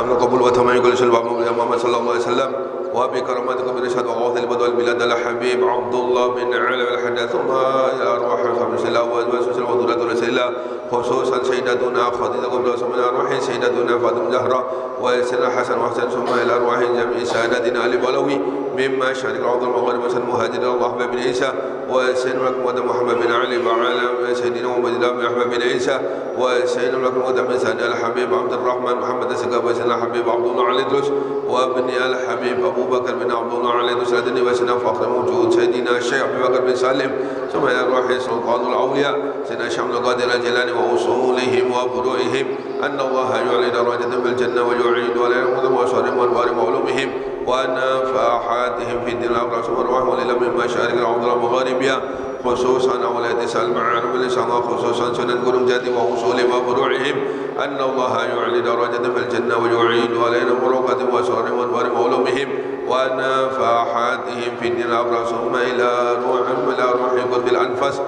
تمام قبول وتمام كل شيء محمد صلى الله عليه وسلم وبكرامتك برشاد وغوث البدو والبلاد الحبيب عبد الله بن علي الحدث ثم إلى أرواح رسول الله وأزواج وذرية رسول الله خصوصا سيدتنا خديجة بنت رسول الله سيدتنا فاطمة الزهراء وسيدنا حسن وحسن ثم إلى أرواح جميع سادتنا علي بلوي مما شهد العوض المغرب وسن مهاجر الله بن عيسى وسيدنا محمد بن علي وعلى سيدنا محمد بن أحمد بن عيسى وسيدنا محمد بن سعد الحبيب عبد الرحمن محمد السقاف وسيدنا الحبيب عبد الله علي دروس وابن الحبيب أبو بكر بن عبد الله علي دروس وسيدنا فخر موجود سيدنا الشيخ أبو بكر بن سالم ثم إلى أرواح سلطان الأولياء سيدنا شمل القادر الجيلاني وأصولهم وفروعهم أن الله يعلي درجة بالجنة ويعيد عليهم وأسرهم وأنوار وعلومهم ونفاحاتهم في الدين الأبرار والروح ولله من مشارق الأرض ومغاربها خصوصا أولاد سلمى عرب لسان خصوصا سنن قرم جاتي وأصولهم وفروعهم أن الله يعلي درجة بالجنة ويعيد عليهم بركاتهم وأسرهم وأنوار وعلومهم ونفاحاتهم في الدين الأبرار ثم إلى روح قلب الأنفس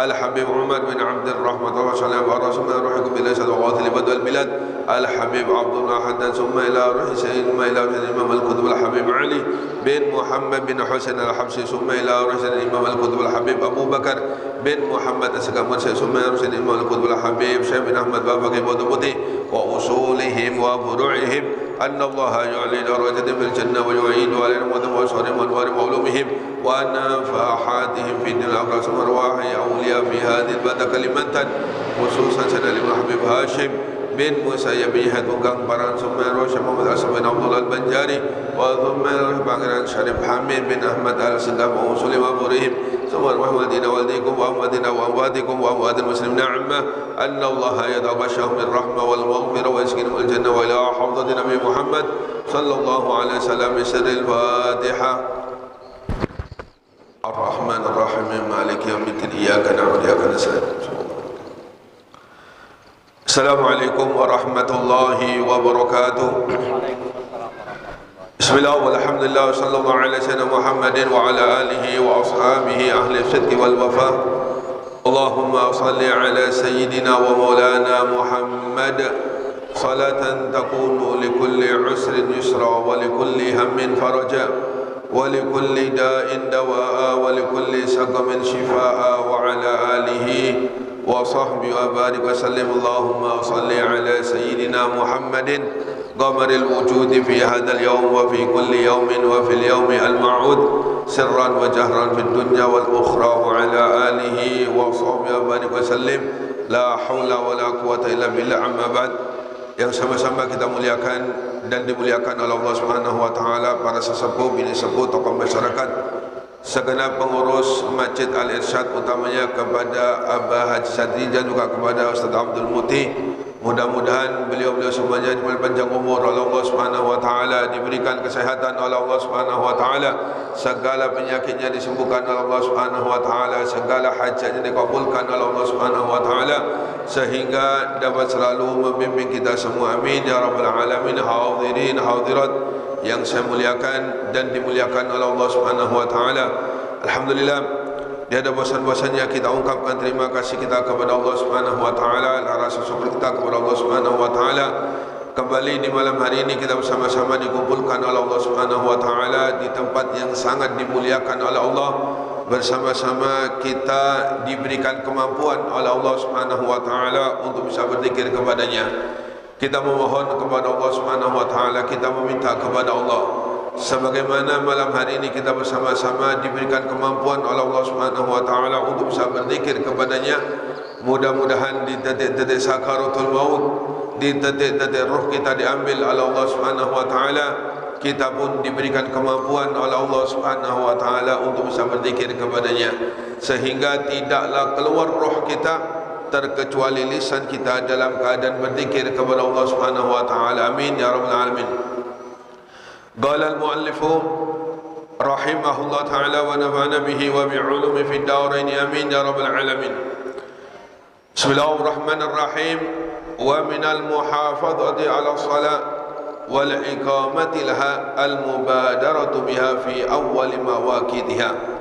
الحبيب عمر بن عبد الرحمن رسول الله ورسول الله روحكم بالأسد وغاث البدو البلاد الحبيب عبد الله حدث ثم إلى روح سيدنا إلى الإمام القطب الحبيب علي بن محمد بن حسين الحبشي ثم إلى روح الإمام القطب الحبيب أبو بكر بن محمد السقاف ثم إلى روح الإمام القطب الحبيب شيخ بن أحمد بابا كيبودمتي وأصولهم وفروعهم أن الله يعلي درجة في الجنة ويعيد عليهم وأسرهم وأنوار وعلومهم ونفاحاتهم في الدين الأبرار وأرواح أولياء في هذه البلدة كلمة خصوصا سيدنا الحبيب هاشم بن مسيب tukang barang Sumai Syekh Muhammad Asad bin Abdullah Al-Banjari wa Sumai Pangeran Syarif Hamid bin Ahmad Al-Sindam wa Usulim wa Burihim Sumai Muhammadina waldikum wa Muhammadina wa amwatikum wa amwatil muslimin amma anna Allah yadabashahum bil rahmah wal maghfirah wa yaskinum al jannah wa ila hafdati Nabi Muhammad sallallahu alaihi wasallam sirril Fatihah Ar-Rahman Ar-Rahim Maliki yaumiddin iyyaka na'budu wa iyyaka nasta'in Assalamualaikum warahmatullahi wabarakatuh. Bismillah walhamdulillah sallallahu ala sayyidina Muhammadin wa ala alihi wa ashabihi ahli sidqi wal wafa. Allahumma salli ala sayyidina wa maulana Muhammad salatan takunu li kulli usrin yusra wa li kulli hammin faraja wa li kulli da'in dawa'a wa li kulli saqamin shifaa'a wa ala alihi وصحبه وبارك وسلم اللهم صل على سيدنا محمد قمر الوجود في هذا اليوم وفي كل يوم وفي اليوم الموعود سرا وجهرا في الدنيا والأخرى وعلى آله وصحبه وبارك وسلم لا حول ولا قوة إلا بالله أما بعد yang sama-sama kita muliakan dan dimuliakan oleh Allah Subhanahu wa taala, para sesepuh, bini sepuh, tokoh masyarakat, segenap pengurus Masjid Al-Irsyad, utamanya kepada Abah Haji Sadri dan juga kepada Ustaz Abdul Muti. Mudah-mudahan beliau-beliau semuanya diberi panjang umur oleh Allah Subhanahu wa taala, diberikan kesehatan oleh Allah Subhanahu wa taala, segala penyakitnya disembuhkan oleh Allah Subhanahu wa taala, segala hajatnya dikabulkan oleh Allah Subhanahu wa taala, sehingga dapat selalu membimbing kita semua. Amin ya rabbal alamin. Hadirin hadirat yang saya muliakan dan dimuliakan oleh Allah Subhanahu wa taala. Alhamdulillah, tiada bosan-bosannya kita ungkapkan terima kasih kita kepada Allah Subhanahu wa taala, rasa syukur kita kepada Allah Subhanahu wa taala. Kembali di malam hari ini kita bersama-sama dikumpulkan oleh Allah Subhanahu wa taala di tempat yang sangat dimuliakan oleh Allah. Bersama-sama kita diberikan kemampuan oleh Allah Subhanahu wa taala untuk bisa berzikir kepadanya. Kita memohon kepada Allah Subhanahu wa taala, kita meminta kepada Allah, sebagaimana malam hari ini kita bersama-sama diberikan kemampuan oleh Allah Subhanahu wa taala untuk bisa berzikir kepadanya. Mudah-mudahan di detik-detik sakaratul maut, di detik-detik roh kita diambil oleh Allah Subhanahu wa taala, kita pun diberikan kemampuan oleh Allah Subhanahu wa taala untuk bisa berzikir kepadanya, sehingga tidaklah keluar roh kita terkecuali lisan kita dalam keadaan berzikir kepada Allah Subhanahu wa taala. Amin ya rabbal alamin. Qala al-muallif rahimahullah ta'ala wa nafa'ana bihi wa bi'ulumi fid darain. Amin ya rabbal alamin. Bismillahirrahmanirrahim. Wa minal muhafadhati 'ala shalah wal iqamati laha al-mubadaratu biha fi awwal mawaqitiha.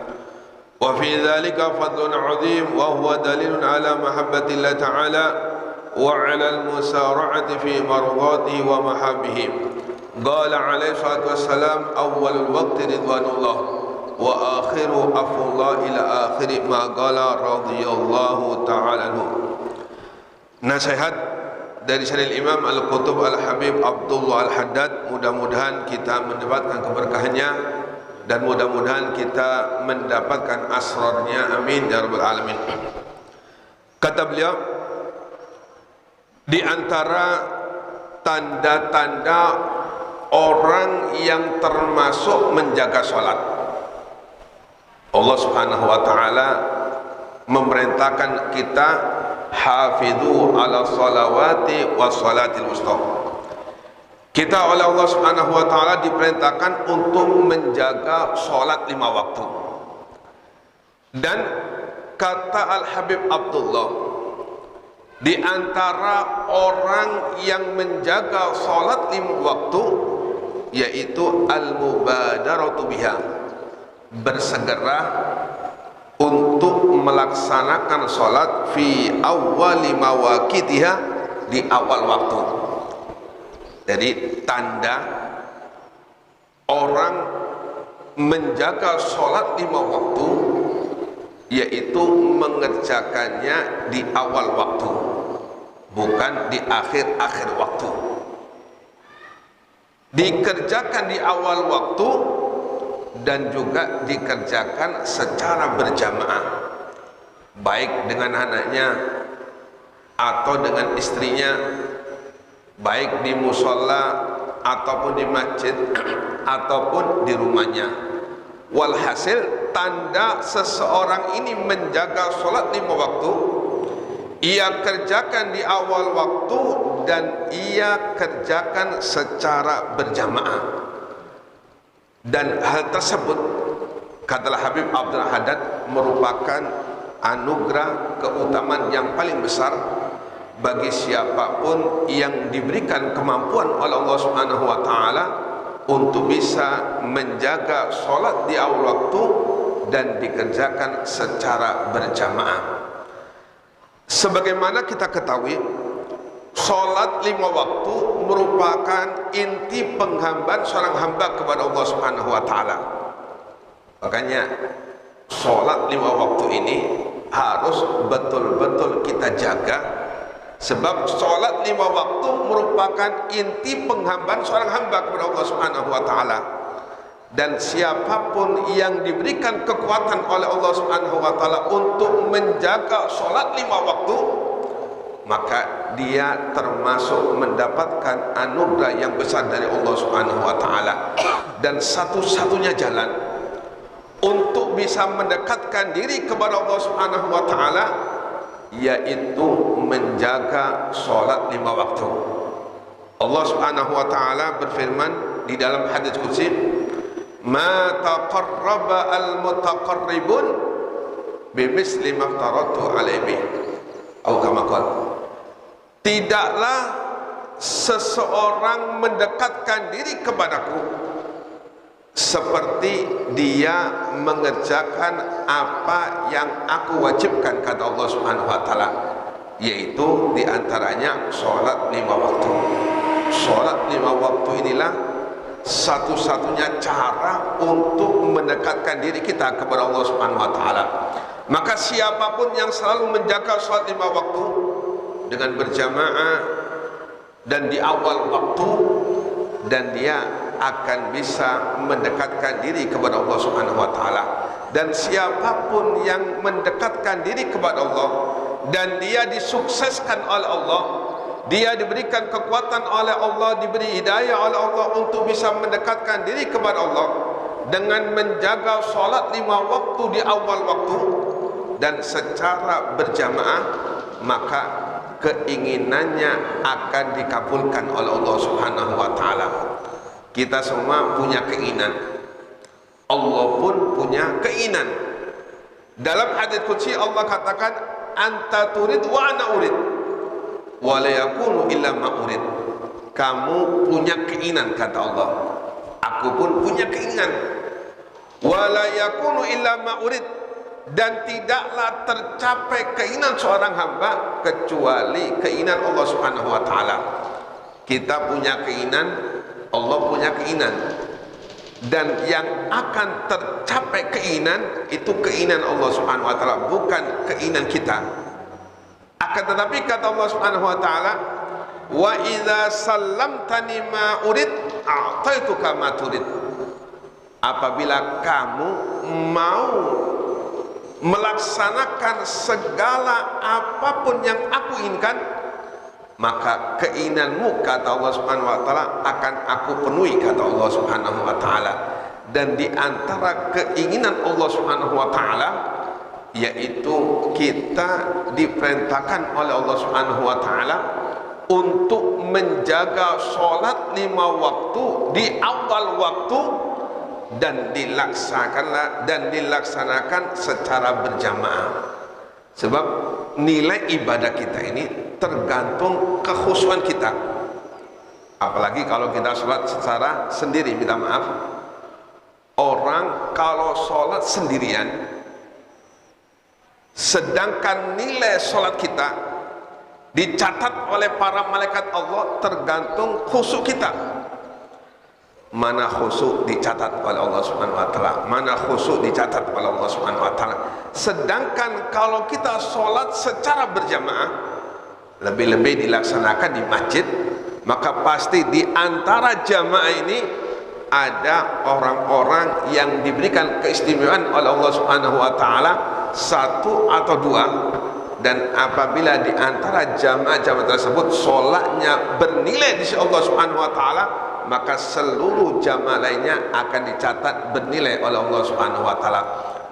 وفي ذلك فضل عظيم وهو دليل على محبة الله تعالى وعلى المسارعة في مرضاته ومحابه. قال عليه الصلاة والسلام أول الوقت رضوان الله وآخر عفو الله إلى آخر ما قال رضي الله تعالى عنه. Nasihat dari Syaril Imam Al-Qutub Al-Habib Abdullah Al-Haddad, mudah-mudahan kita mendapatkan keberkahannya dan mudah-mudahan kita mendapatkan asrarnya, amin ya rabbal alamin. Kata beliau, di antara tanda-tanda orang yang termasuk menjaga sholat, Allah Subhanahu wa ta'ala memerintahkan kita hafidhu ala salawati wa salatil wusta. Kita oleh Allah Subhanahu wa ta'ala diperintahkan untuk menjaga sholat 5 waktu. Dan kata Al-Habib Abdullah, di antara orang yang menjaga sholat 5 waktu yaitu al-mubadaratu biha, bersegera untuk melaksanakan sholat fi awwali mawaqitiha, di awal waktu. Jadi tanda orang menjaga sholat 5 waktu yaitu mengerjakannya di awal waktu, bukan di akhir-akhir waktu. Dikerjakan di awal waktu dan juga dikerjakan secara berjamaah, baik dengan anaknya atau dengan istrinya, baik di musola ataupun di masjid ataupun di rumahnya. Walhasil, tanda seseorang ini menjaga sholat 5 waktu, ia kerjakan di awal waktu dan ia kerjakan secara berjamaah. Dan hal tersebut, kata Habib Abdul Haddad, merupakan anugerah keutamaan yang paling besar bagi siapapun yang diberikan kemampuan oleh Allah Subhanahu wa ta'ala untuk bisa menjaga sholat di awal waktu dan dikerjakan secara berjamaah. Sebagaimana kita ketahui, sholat 5 waktu merupakan inti penghambaan seorang hamba kepada Allah Subhanahu wa ta'ala. Makanya sholat 5 waktu ini harus betul-betul kita jaga, sebab sholat 5 waktu merupakan inti penghambaan seorang hamba kepada Allah Subhanahu wa ta'ala. Dan siapapun yang diberikan kekuatan oleh Allah Subhanahu wa ta'ala untuk menjaga sholat 5 waktu, maka dia termasuk mendapatkan anugerah yang besar dari Allah Subhanahu wa ta'ala. Dan satu-satunya jalan untuk bisa mendekatkan diri kepada Allah Subhanahu wa ta'ala yaitu menjaga sholat 5 waktu. Allah Subhanahu wa ta'ala berfirman di dalam hadis qudsi, ma taqarraba al-mutaqarribun bimisli ma aftaratu alaihi, atau kama qala, tidaklah seseorang mendekatkan diri kepadaku seperti dia mengerjakan apa yang aku wajibkan, kata Allah Subhanahu wa ta'ala, yaitu diantaranya sholat 5 waktu. Sholat 5 waktu inilah satu-satunya cara untuk mendekatkan diri kita kepada Allah Subhanahu wa ta'ala. Maka siapapun yang selalu menjaga sholat 5 waktu dengan berjamaah dan di awal waktu, dan dia akan bisa mendekatkan diri kepada Allah Subhanahu wa ta'ala. Dan siapapun yang mendekatkan diri kepada Allah dan dia disukseskan oleh Allah, dia diberikan kekuatan oleh Allah, diberi hidayah oleh Allah untuk bisa mendekatkan diri kepada Allah dengan menjaga sholat 5 waktu di awal waktu dan secara berjamaah, maka keinginannya akan dikabulkan oleh Allah Subhanahu wa ta'ala. Kita semua punya keinginan, Allah pun punya keinginan. Dalam hadis qudsi Allah katakan, anta turid wa ana urid wa la yakunu illa ma urid. Kamu punya keinginan, kata Allah, aku pun punya keinginan. Wa la yakunu illa ma urid, dan tidaklah tercapai keinginan seorang hamba kecuali keinginan Allah Subhanahu wa taala. Kita punya keinginan, Allah punya keinginan, dan yang akan tercapai keinginan itu keinginan Allah Subhanahu wa taala, bukan keinginan kita. Akan tetapi kata Allah Subhanahu wa taala, wa idza sallamtani ma urid a'taituka ma turid. Apabila kamu mau melaksanakan segala apapun yang aku inginkan, maka keinginanmu kata Allah Subhanahu wa taala akan aku penuhi kata Allah Subhanahu wa taala. Dan di antara keinginan Allah Subhanahu wa taala yaitu kita diperintahkan oleh Allah Subhanahu wa taala untuk menjaga sholat 5 waktu di awal waktu dan dilaksanakan secara berjamaah. Sebab nilai ibadah kita ini tergantung kekhusyuan kita. Apalagi kalau kita sholat secara sendiri, minta maaf, orang kalau sholat sendirian, sedangkan nilai sholat kita dicatat oleh para malaikat Allah tergantung khusyuk kita. Mana khusyuk dicatat oleh Allah Subhanahu wa taala, mana khusyuk dicatat oleh Allah Subhanahu wa taala. Sedangkan kalau kita sholat secara berjamaah, lebih-lebih dilaksanakan di masjid, maka pasti di antara jamaah ini ada orang-orang yang diberikan keistimewaan oleh Allah Subhanahu wa taala, 1 atau 2. Dan apabila di antara jamaah-jamaah tersebut sholatnya bernilai di sisi Allah Subhanahu wa taala, maka seluruh jamaah lainnya akan dicatat bernilai oleh Allah Subhanahu wa taala.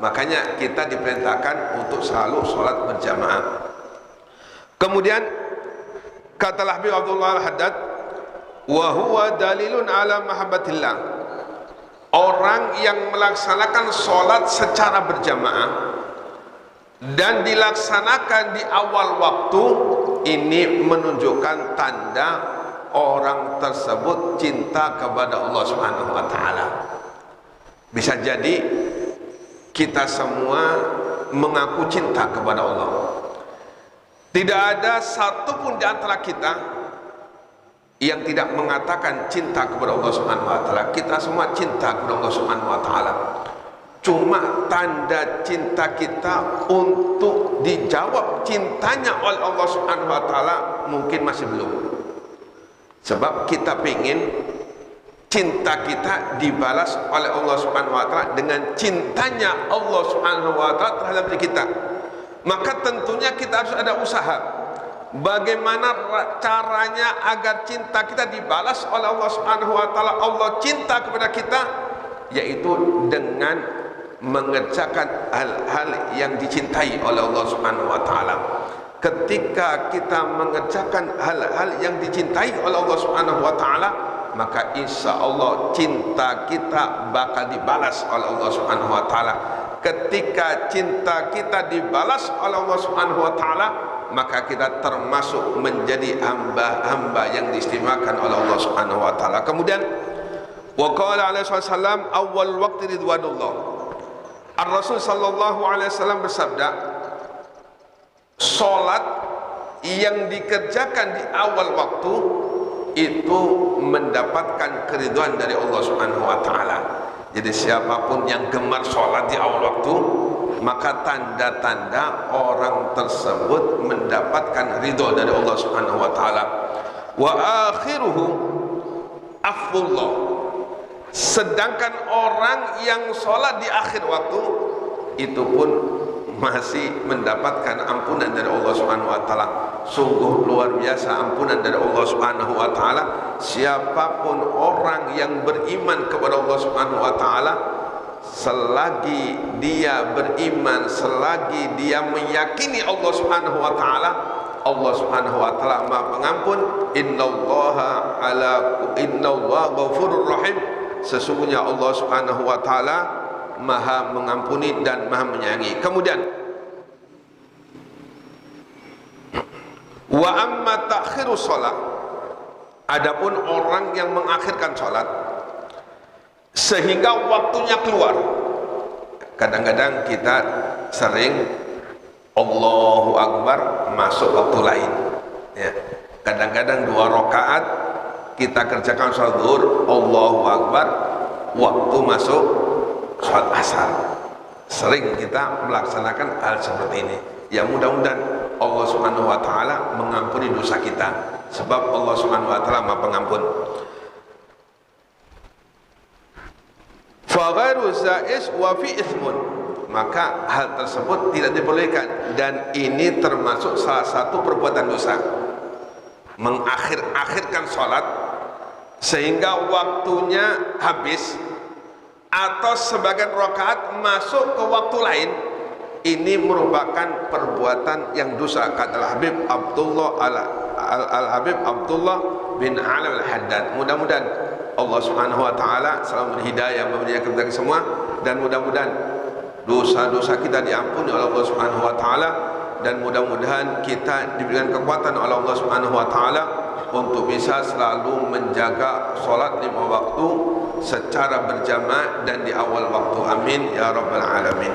Makanya kita diperintahkan untuk selalu sholat berjamaah. Kemudian kata Habib Abdullah Al-Haddad, wa huwa dalilun ala mahabbatillah. Orang yang melaksanakan sholat secara berjamaah dan dilaksanakan di awal waktu, ini menunjukkan tanda orang tersebut cinta kepada Allah Subhanahu wa taala. Bisa jadi kita semua mengaku cinta kepada Allah. Tidak ada satupun di antara kita yang tidak mengatakan cinta kepada Allah Subhanahu wa taala. Kita semua cinta kepada Allah Subhanahu wa taala. Cuma tanda cinta kita untuk dijawab cintanya oleh Allah Subhanahu wa taala mungkin masih belum. Sebab kita ingin cinta kita dibalas oleh Allah Subhanahu wa taala dengan cintanya Allah Subhanahu wa taala terhadap diri kita. Maka tentunya kita harus ada usaha. Bagaimana caranya agar cinta kita dibalas oleh Allah Subhanahu wa taala, Allah cinta kepada kita, yaitu dengan mengerjakan hal-hal yang dicintai oleh Allah Subhanahu wa taala. Ketika kita mengerjakan hal-hal yang dicintai oleh Allah Subhanahu wa taala, maka insya Allah cinta kita bakal dibalas oleh Allah Subhanahu wa taala. Ketika cinta kita dibalas oleh Allah Subhanahu wa taala, maka kita termasuk menjadi hamba-hamba yang diistimewakan oleh Allah Subhanahu wa taala. Kemudian wa qala alaihi wasallam awal waqti ridwanullah. Ar-Rasul sallallahu alaihi wasallam bersabda, salat yang dikerjakan di awal waktu itu mendapatkan keridhaan dari Allah Subhanahu wa taala. Jadi siapapun yang gemar sholat di awal waktu, maka tanda-tanda orang tersebut mendapatkan ridho dari Allah Subhanahu wa taala. Wa akhiruhu afdullah. Sedangkan orang yang sholat di akhir waktu itu pun masih mendapatkan ampunan dari Allah Subhanahu wa taala. Sungguh luar biasa ampunan dari Allah Subhanahu wa taala. Siapapun orang yang beriman kepada Allah Subhanahu wa taala, selagi dia beriman, selagi dia meyakini Allah Subhanahu wa taala, Allah Subhanahu wa taala Maha Pengampun. Innallaha ghafurur rahim. Sesungguhnya Allah Subhanahu wa taala Maha mengampuni dan Maha menyayangi. Kemudian wa amma ta'khiru shalah, adapun orang yang mengakhirkan salat sehingga waktunya keluar. Kadang-kadang kita sering Allahu Akbar masuk waktu lain ya. Kadang-kadang 2 rakaat kita kerjakan sholat zuhur, Allahu Akbar, waktu masuk sholat asar. Sering kita melaksanakan hal seperti ini. Ya mudah-mudahan Allah Subhanahu wa taala mengampuni dosa kita, sebab Allah Subhanahu wa taala Maha Pengampun. Fa ghairu zaiz wa fi itsmun, maka hal tersebut tidak dibolehkan dan ini termasuk salah satu perbuatan dosa. Mengakhir-akhirkan sholat sehingga waktunya habis atau sebagian rakaat masuk ke waktu lain, ini merupakan perbuatan yang dosa, kata Al-Habib Abdullah bin Alam Al-Haddad. Mudah-mudahan Allah Subhanahu wa taala selalu berhidayah memberikan kita semua, dan mudah-mudahan dosa-dosa kita diampuni oleh Allah Subhanahu wa taala, dan mudah-mudahan kita diberikan kekuatan oleh Allah Subhanahu wa taala untuk bisa selalu menjaga sholat 5 waktu secara berjamaah dan di awal waktu. Amin ya rabbal alamin.